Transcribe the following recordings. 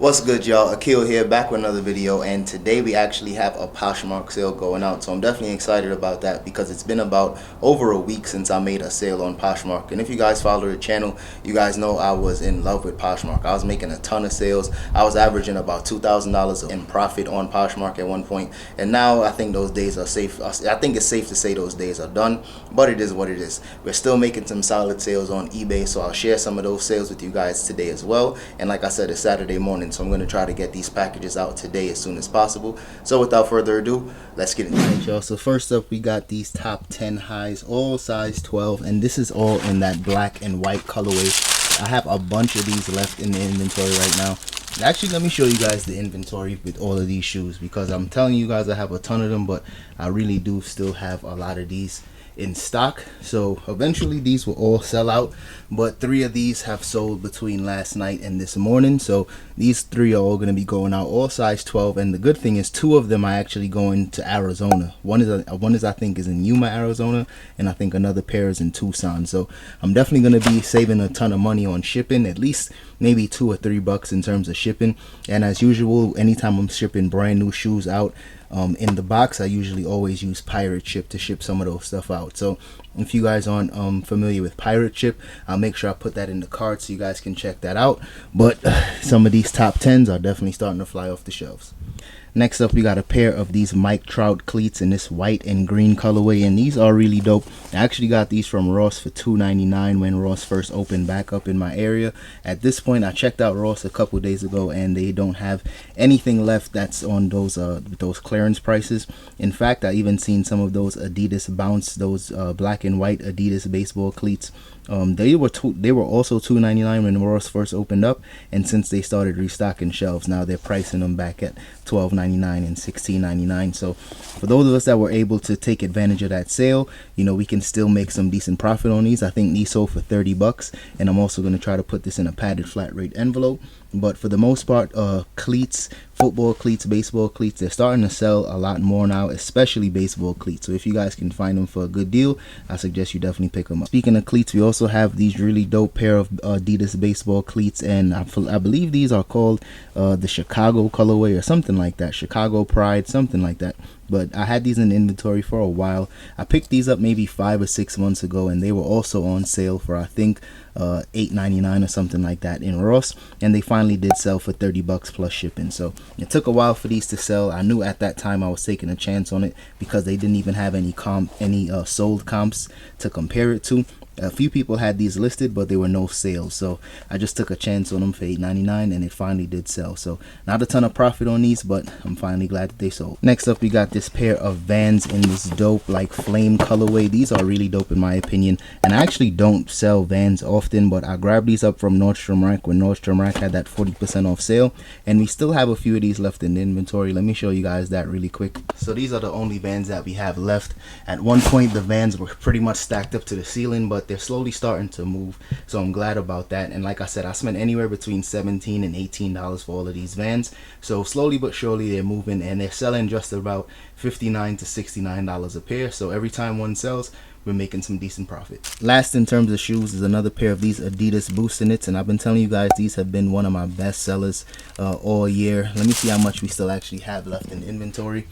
What's good, y'all? Akil here, back with another video, and today we actually have a Poshmark sale going out, so I'm definitely excited about that because it's been about over a week since I made a sale on Poshmark. And if you guys follow the channel, you guys know I was in love with Poshmark. I was making a ton of sales. I was averaging about $2,000 in profit on Poshmark at one point, and now I think those days are safe. I think it's safe to say those days are done, but it is what it is. We're still making some solid sales on eBay, so I'll share some of those sales with you guys today as well. And like I said, it's Saturday morning, so I'm going to try to get these packages out today as soon as possible. So without further ado, let's get into it, y'all. So first up, we got these top 10 highs, all size 12, and this is all in that black and white colorway. I have a bunch of these left in the inventory right now. Actually, let me show you guys the inventory with all of these shoes, because I'm telling you guys I have a ton of them, but I really do still have a lot of these in stock. So eventually these will all sell out, but 3 of these have sold between last night and this morning, so these 3 are all going to be going out, all size 12. And the good thing is 2 of them are actually going to Arizona. One is I think is in Yuma, Arizona, and I think another pair is in Tucson. So I'm definitely going to be saving a ton of money on shipping, at least maybe $2 or $3 in terms of shipping. And as usual, anytime I'm shipping brand new shoes out in the box, I usually always use pirate ship to ship some of those stuff out. So if you guys aren't familiar with pirate ship, I'll make sure I put that in the card so you guys can check that out. But some of these top 10s are definitely starting to fly off the shelves. Next up, we got a pair of these McLeod cleats in this white and green colorway, and these are really dope. I actually got these from Ross for $2.99 when Ross first opened back up in my area. At this point, I checked out Ross a couple days ago, and they don't have anything left that's on those clearance prices. In fact, I even seen some of those Adidas Bounce, those black and white Adidas baseball cleats. They were also $2.99 when Ross first opened up, and since they started restocking shelves, now they're pricing them back at $12.99 and $16.99. So for those of us that were able to take advantage of that sale, you know, we can still make some decent profit on these. I think these sold for $30, and I'm also going to try to put this in a padded flat rate envelope. But for the most part, cleats, football cleats, baseball cleats, they're starting to sell a lot more now, especially baseball cleats. So if you guys can find them for a good deal, I suggest you definitely pick them up. Speaking of cleats, we also have these really dope pair of Adidas baseball cleats, and I believe these are called the Chicago colorway or something like that, Chicago Pride, something like that. But I had these in inventory for a while. I picked these up maybe 5 or 6 months ago, and they were also on sale for, I think, $8.99 or something like that in Ross, and they finally did sell for $30 plus shipping. So it took a while for these to sell. I knew at that time I was taking a chance on it because they didn't even have any sold comps to compare it to. A few people had these listed, but there were no sales, so I just took a chance on them for $8.99, and it finally did sell. So not a ton of profit on these, but I'm finally glad that they sold. Next up, we got this pair of Vans in this dope like flame colorway. These are really dope in my opinion, and I actually don't sell Vans often, but I grabbed these up from Nordstrom Rack when Nordstrom Rack had that 40% off sale, and we still have a few of these left in the inventory. Let me show you guys that really quick. So these are the only Vans that we have left. At one point, the Vans were pretty much stacked up to the ceiling, but they're slowly starting to move, so I'm glad about that. And like I said, I spent anywhere between $17 and $18 for all of these Vans, so slowly but surely they're moving, and they're selling just about $59 to $69 a pair. So every time one sells, we're making some decent profit. Last in terms of shoes is another pair of these Adidas Boostanits, and I've been telling you guys these have been one of my best sellers all year. Let me see how much we still actually have left in inventory.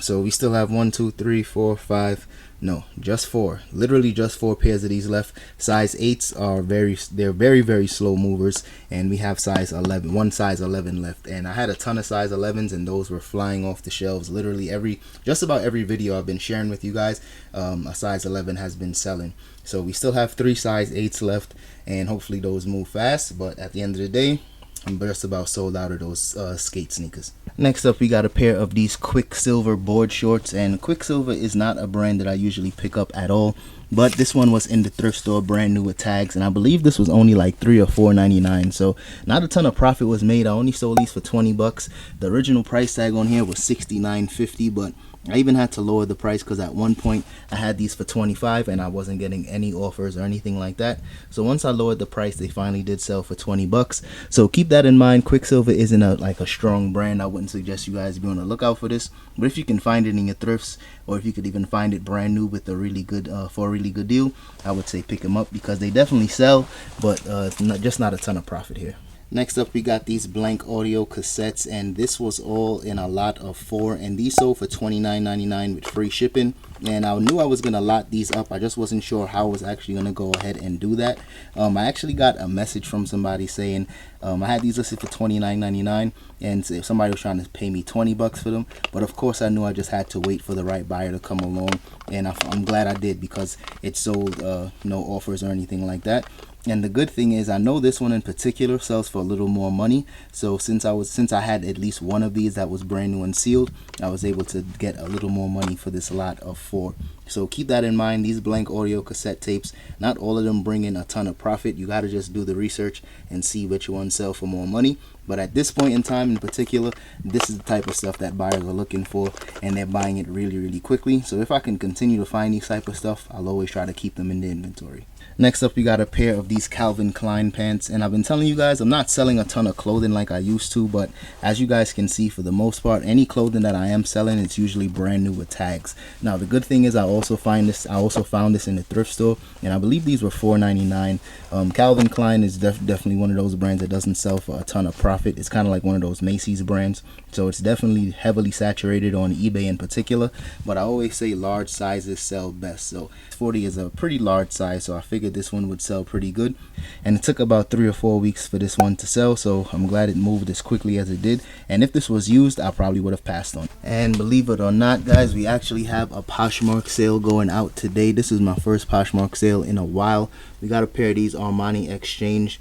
So we still have 1, 2, 3, 4, 5, no, just 4, literally just 4 pairs of these left. Size 8s are very slow movers, and we have size 11, one size 11 left. And I had a ton of size 11s, and those were flying off the shelves. Literally just about every video I've been sharing with you guys, a size 11 has been selling. So we still have 3 size 8s left, and hopefully those move fast. But at the end of the day, I'm just about sold out of those skate sneakers. Next up, we got a pair of these Quicksilver board shorts, and Quicksilver is not a brand that I usually pick up at all, but this one was in the thrift store brand new with tags, and I believe this was only like $3 or $4.99, so not a ton of profit was made. I only sold these for $20. The original price tag on here was $69.50, but I even had to lower the price because at one point I had these for $25 and I wasn't getting any offers or anything like that. So once I lowered the price, they finally did sell for $20. So keep that in mind. Quicksilver isn't a strong brand. I wouldn't suggest you guys be on the lookout for this. But if you can find it in your thrifts, or if you could even find it brand new with a really good for a really good deal, I would say pick them up because they definitely sell, but just not a ton of profit here. Next up, we got these blank audio cassettes, and this was all in a lot of 4, and these sold for $29.99 with free shipping. And I knew I was gonna lot these up. I just wasn't sure how I was actually gonna go ahead and do that. I actually got a message from somebody saying I had these listed for $29.99, and if somebody was trying to pay me $20 for them. But of course, I knew I just had to wait for the right buyer to come along, and I'm glad I did, because it sold no offers or anything like that. And the good thing is, I know this one in particular sells for a little more money. So since I had at least one of these that was brand new and sealed, I was able to get a little more money for this lot of 4. So keep that in mind. These blank audio cassette tapes, not all of them bring in a ton of profit. You got to just do the research and see which ones sell for more money. But at this point in time in particular, this is the type of stuff that buyers are looking for, and they're buying it really, really quickly. So if I can continue to find these type of stuff, I'll always try to keep them in the inventory. Next up, we got a pair of these Calvin Klein pants, and I've been telling you guys I'm not selling a ton of clothing like I used to, but as you guys can see, for the most part, any clothing that I am selling, it's usually brand new with tags. Now the good thing is, I also found this in the thrift store, and I believe these were $4.99. Calvin Klein is definitely one of those brands that doesn't sell for a ton of profit. It's kind of like one of those Macy's brands, so it's definitely heavily saturated on eBay in particular. But I always say large sizes sell best, so 40 is a pretty large size, so I figured this one would sell pretty good. And it took about 3 or 4 weeks for this one to sell, so I'm glad it moved as quickly as it did. And if this was used, I probably would have passed on. And believe it or not, guys, we actually have a Poshmark sale going out today. This is my first Poshmark sale in a while. We got a pair of these Armani Exchange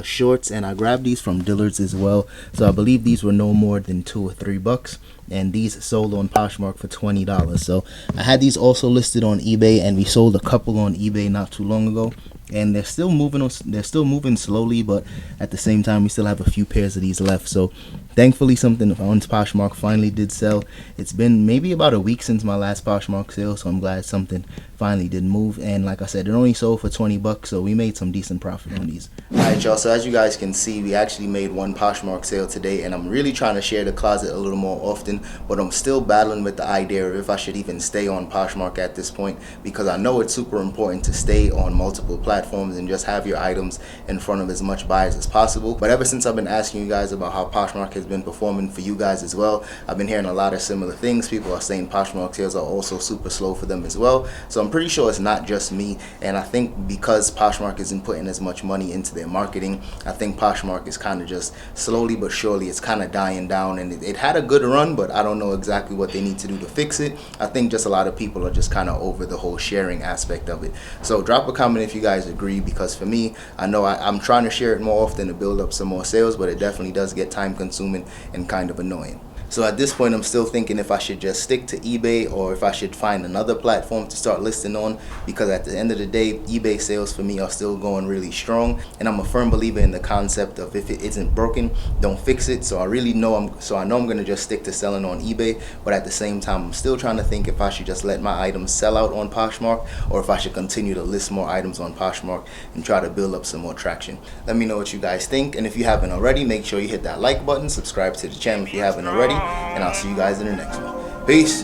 shorts, and I grabbed these from Dillard's as well. So I believe these were no more than $2 or $3, and these sold on Poshmark for $20. So I had these also listed on eBay, and we sold a couple on eBay not too long ago. And they're still moving slowly, but at the same time, we still have a few pairs of these left. So thankfully, something on Poshmark finally did sell. It's been maybe about a week since my last Poshmark sale, so I'm glad something finally did move. And like I said, it only sold for $20, so we made some decent profit on these. Alright, y'all, so as you guys can see, we actually made one Poshmark sale today, and I'm really trying to share the closet a little more often, but I'm still battling with the idea of if I should even stay on Poshmark at this point, because I know it's super important to stay on multiple platforms and just have your items in front of as much buyers as possible. But ever since I've been asking you guys about how Poshmark has been performing for you guys as well, I've been hearing a lot of similar things. People are saying Poshmark sales are also super slow for them as well. So I'm pretty sure it's not just me, and I think because Poshmark isn't putting as much money into their marketing, I think Poshmark is kind of just slowly but surely, it's kind of dying down. And it had a good run, but I don't know exactly what they need to do to fix it. I think just a lot of people are just kind of over the whole sharing aspect of it. So drop a comment if you guys agree, because for me, I know I'm trying to share it more often to build up some more sales, but it definitely does get time consuming and kind of annoying. So at this point, I'm still thinking if I should just stick to eBay or if I should find another platform to start listing on, because at the end of the day, eBay sales for me are still going really strong, and I'm a firm believer in the concept of if it isn't broken, don't fix it. So I know I'm going to just stick to selling on eBay, but at the same time, I'm still trying to think if I should just let my items sell out on Poshmark or if I should continue to list more items on Poshmark and try to build up some more traction. Let me know what you guys think, and if you haven't already, make sure you hit that like button, subscribe to the channel if you haven't already, and I'll see you guys in the next one. Peace.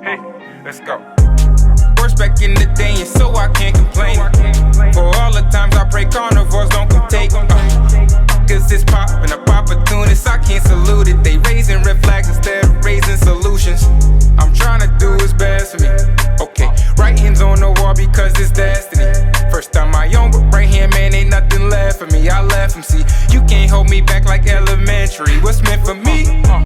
Hey, let's go. Worst back in the day, and so I can't complain. For all the times I pray carnivores don't come take. Cause it's poppin' up opportunists, I can't salute it. They raising red flags instead of raising solutions. I'm trying to do what's best for me. Okay, right hand's on the wall because it's destiny. First time I own, but right hand man ain't nothing left for me. I left him, see, you can't hold me back like elementary. What's meant for me